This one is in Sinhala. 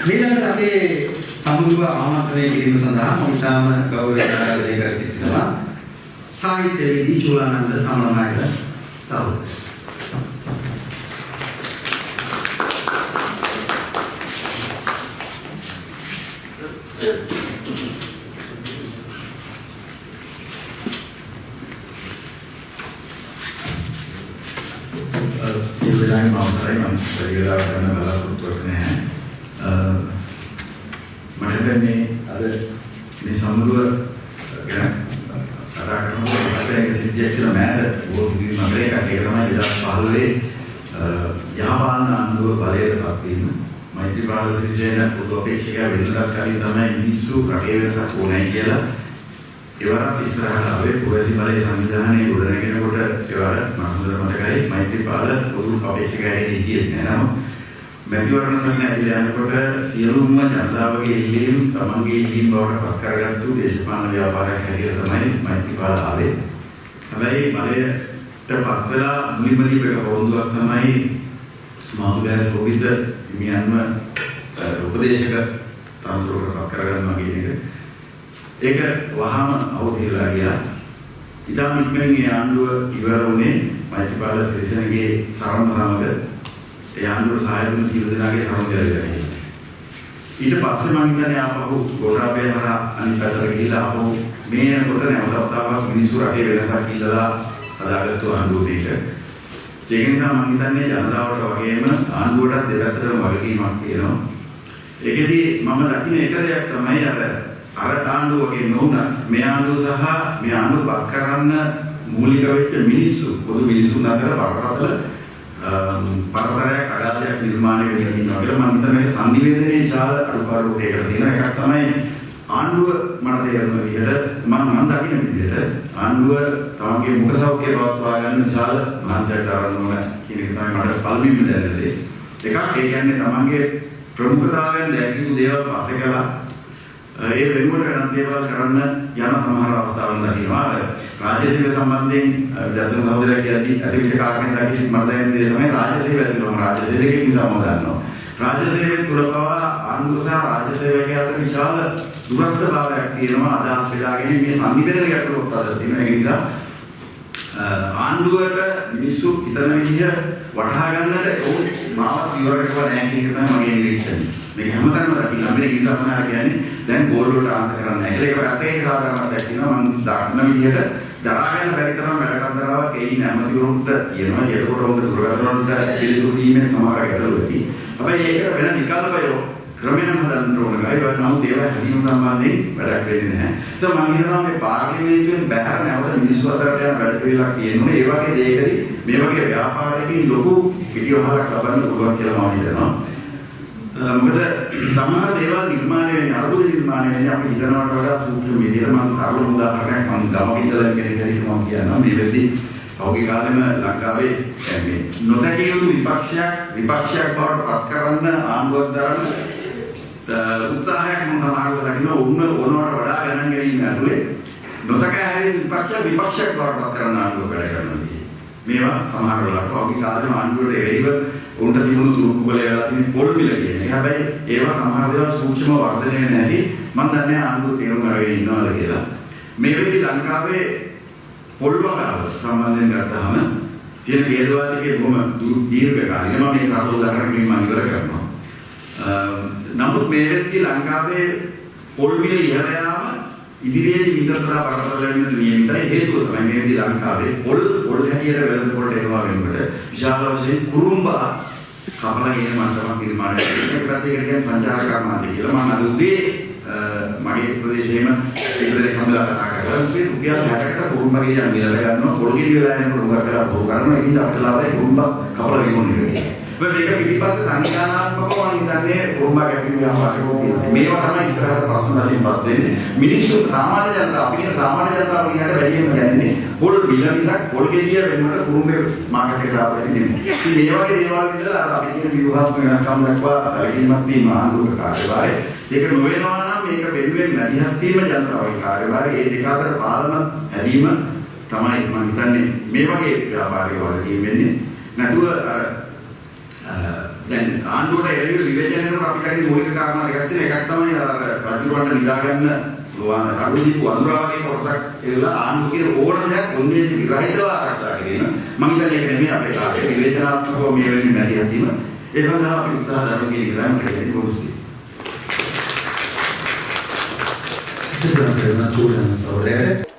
ඊළඟට අපේ සමුළුව ආමන්ත්‍රණය කිරීම සඳහා මම තාම ගෞරවයෙන් ආරාධනය කර සිටිනවා සාහිත්‍යවේදී චූලානන්ද සමරනායක සහෝදරයා. සිල්වදායි මාවතරයි මම පරිගණනා කරන බලාපොරොත්තු වෙන්නේ මට මේ අද මේ සමුළුව ගැන කතා කරනකොට අපේ සිද්ධියක් කියලා මෑත බොහෝ විදිහට ඒක තමයි 2015 යහපාලන ආණ්ඩුව බලයටපත් වීම මෛත්‍රීපාල සිරිසේන පොදු අපේක්ෂකයා වෙනදාකාරී තමයි මිනිස්සු රටේ වෙනසක් ඕනයි කියලා ඒවරත් ඉස්සරහට ආවේ පොලිසි බලයේ සංවිධානයේ ගොඩනගෙනකොට ඒවර මම හොඳට මතකයි මෛත්‍රීපාල පොදු අපේක්ෂකයා හිටියේ නෑ නම මැතිවරණ සම්මත ඇවිල්ලා යනකොට සියලුම ජනතාවගේ ඉල්ලීම් තමන්ගේ ඉල්ලීම් බවට පත් කරගත්තු දේශපාලන ව්‍යාපාරයක් හැටියට තමයි මෛත්‍රීපාල ආවේ. හැබැයි බලයටපත් වෙලා මුලින්ම දීපේක පොරොන්දුවක් තමයි මාළුගෑස් රෝහිත හිමියන්ව උපදේශක තනතුරකට පත් කරගන්නවා කියන එක. ඒක වහාම අවුතිලා ගියා. ඉතාම ඉක්මනින් මේ ආණ්ඩුව ඉවර වුණේ මෛත්‍රීපාල සිරිසේනගේ සරණ සමග ඒ ආණ්ඩුව සහායතුන් සියලු දෙනාගේ සමගියලා ඊට පස්සේ මම හිතන්නේ ආපහු ගෝඨාභය හරහා අනිත් පැත්තට ගිහිල්ලා ආපහු මේ යනකොට නැවතතාවක් මිනිස්සු රටේ වෙනසක් ඉල්ලලා හදාගත්තු ආණ්ඩුව මේක. ඒක නිසා මම හිතන්නේ ජනතාවට වගේම ආණ්ඩුවටත් දෙපැත්තටම වගකීමක් තියෙනවා. ඒකෙදී මම දකින්න එක දෙයක් තමයි අර ආණ්ඩුව වගේ නොවුනත් මේ ආණ්ඩුව සහ මේ ආණ්ඩුව පත් කරන්න මූලික වෙච්ච මිනිස්සු පොදු මිනිසුන් අතර බරපතල පරතරයක් අගාධයක් නිර්මාණය වෙලා තියෙනවා කියලා මම හිතන්නේ සංනිවේදනයේ විශාල අඩුපාඩුවක් ඒකට තියෙනවා. එකක් තමයි ආණ්ඩුව මට තේරෙන විදිහට මම දකින්න විදිහට ආණ්ඩුව තමන්ගේ මුඛ සෞඛ්‍ය පවත්වා ගන්න විශාල මානසික ආරම්භ කියන එක තමයි මට පළමුවෙන්ම දැනෙන්නේ. එකක් ඒ කියන්නේ තමන්ගේ ප්‍රමුඛතාවයෙන් දැකිය යුතු දේවල් පස්සේ කළා ඒ වෙනුවට වෙනත් දේවල් කරන්න යන සමහර අවස්ථාවන් දකිනවා. රාජ්‍යසේවය සම්බන්ධයෙන් දර්ශන සහෝදරයා කියද්දී අතිවිශේෂ කාරණයක් දකින්න මට දැනෙන දේ තමයි රාජ්‍යසේවය ඇතුළම රාජ්‍යසේවයේ නිසා මම දන්නවා. රාජ්‍යසේවයේ තුල පවා ආණ්ඩුව සහ රාජ්‍යසේවකයා අතර විශාල දුරස්ථභාවයක් තියෙනවා. අදහස් බෙදාගෙන මේ සංනිවේදනය ගැටලුවක් අතර තියෙනවා. ඒ නිසා ආණ්ඩුවට මිනිස්සු හිතන විදිහ වටහා ගන්නට ඕන මාවත් ඉවරකව නැහැ කියන එක තමයි මගේ නිරීක්ෂණය. මේක හැමතැනම දකින්න අපේ ඉන්දියාපුණා කියන්නේ දැන් ගෝල් වලට ආන්සර් කරන්නේ නැහැ. ඒක රටේ සාධාරණව දැක්කම මම දක්න විදිහට දරා ගන්න බැරි තරම් වැඩ කරදරාවක් ඒ ඉන්න ඇමතිවරුන්ට තියෙනවා. ඒකට උන්ට දුරගතවරුන්ට පිළිතුරු දීමේ සමහර ගැටලු ඇති. හැබැයි ඒකට වෙන විකල්පය ක්‍රමයෙන් හදන්න ඕන ගයි වත් නමුත් ඒවා හැදීම සම්බන්ධයෙන් වැඩක් වෙන්නේ නැහැ. මම හිතනවා මේ පාර්ලිමේන්තුවෙන් බැහැර නැවත මිනිස්සු අතරට යන වැඩ පිළිවෙලක් තියෙනවා. ඒ වගේ දෙයකදී මේ වගේ ව්‍යාපාරයකින් ලොකු පිටිවහලක් ලබන්න පුළුවන් කියලා මම හිතනවා. මොකද සමහර දේවල් නිර්මාණය වෙන්නේ අරුබුද නිර්මාණය වෙන්නේ අපි හිතනවට වඩා සූක්ෂම විදිහට මම සරල උදාහරණයක් මම ගමක ඉඳලා කෙනෙක් කියනවා මේ වෙද්දී පෞද්ගලික කාලෙම ලංකාවේ මේ නොතැකිය යුතු විපක්ෂයක් බවට පත් කරන්න ආණ්ඩුවක් දරන උත්සාහයක් මම සමහරව දකින්න ඕනවට වඩා ගණන් ගැනීම ඇතුලේ නොතකහැරි විපක්ෂයක් බවට පත් කරන්න ආණ්ඩුව වැඩ කරනවා. මේවා සමහර වෙලාවට පෞද්ගලික කාලෙම ආණ්ඩුවට එරෙහිව උන්ට තිබුණු තුරුක්කු බලයලා තියෙන පොල් මිල කියන්නේ. හැබැයි ඒවා සමහර දේවල් සූක්ෂම වර්ධනය වෙන්නේ නැති මම දන්නේ ආණ්ඩුව තේරුම් අරගෙන ඉන්නවාද කියලා. මේ වෙද්දී ලංකාවේ පොල් වගාව සම්බන්ධයෙන් ගත්තාම තියෙන කේන්ද්‍රවාදයේ බොහොම දීර්ඝ කාලීන මම මේ සාධු උදාහරණයක් මම ඉවර කරනවා. නමුත් මේ වෙද්දී ලංකාවේ පොල් මිල ඉහළ යාම ඉදිරියේදී විතරලා බරපතල වෙන නියමිතයි හේතුව තමයි මේ වෙද්දී ලංකාවේ පොල් හැටියට වෙළඳ පොල්ට එනවා වෙනකොට විශාල වශයෙන් කුරුම්බා කපලා කියන මට්ටමක් නිර්මාණය වෙනවා. ඒකට කියන්නේ සංචාරක කර්මාන්තය කියලා. මම අද උදේ මගේ ප්‍රදේශයේම ඉදිරියට හම්බලා කතා කරලා රුපියල් 60කට කුරුම්බා කියන මිල ගන්නවා. පොළොගිරි වෙලා යනකොට උගා කරලා බොරු කරනවා. ඒකින්ද අපිට ලාභයි කුරුම්බා කපලා විකුණන්නේ. මේක පිටිපස්සේ සංවිධානාත්මකව මම හිතන්නේ කුරුම්බා කැපීම ව්‍යාපාරයක් තියෙනවා. මේවා තමයි ඉස්සරහට ප්‍රශ්න වලින්පත් වෙන්නේ. මිනිස්සු සාමාන්‍ය ජනතාව අපි කියන සාමාන්‍ය ජනතාව කියනට වැඩිම කියන්නේ පොල් බිල මිසක් පොල් ගෙඩිය වෙනකොට කුරුම්බේ මාකට් එකට ආපහු නෙමෙයි. ඉතින් මේ වගේ දේවල් විතර අර අපි කියන ව්‍යුහාත්මක වෙනස්කම් දක්වා සැලකීමක් තියෙන ආණ්ඩුවක කාර්යභාරය. ඒක නොවෙනවා නම් මේක වෙනුවෙන් මැදිහත් වීම ජනතාවගේ කාර්යභාරය. ඒ දෙක අතර පාලන හැදීම තමයි මම හිතන්නේ මේ වගේ ව්‍යාපාරික වලදී වෙන්නේ. නැතුව අර දැන් ආණ්ඩුවට එරෙහිව විවේචනය කරන අපි කරේ මූලික කාරණා දෙකක් තියෙනවා. එකක් තමයි අර රජුරවන්ට නිදා ගන්න කඩු දීපු වඳුරාගේ කොටසක් එලා ආණ්ඩුව කියන ඕන දෙයක් ඔන්නේ විරහිතව ආරක්ෂා කිරීම. මම හිතන්නේ ඒක නෙමෙයි අපේ කාර්යය. විවේචනාත්මකව මේ වෙන්නේ නැති හැටීම. ඒ සඳහා අපි උත්සාහ දරන කියන එක තමයි මට කියන්නේ පොස්ටි. Siempre una chula en esa obrera.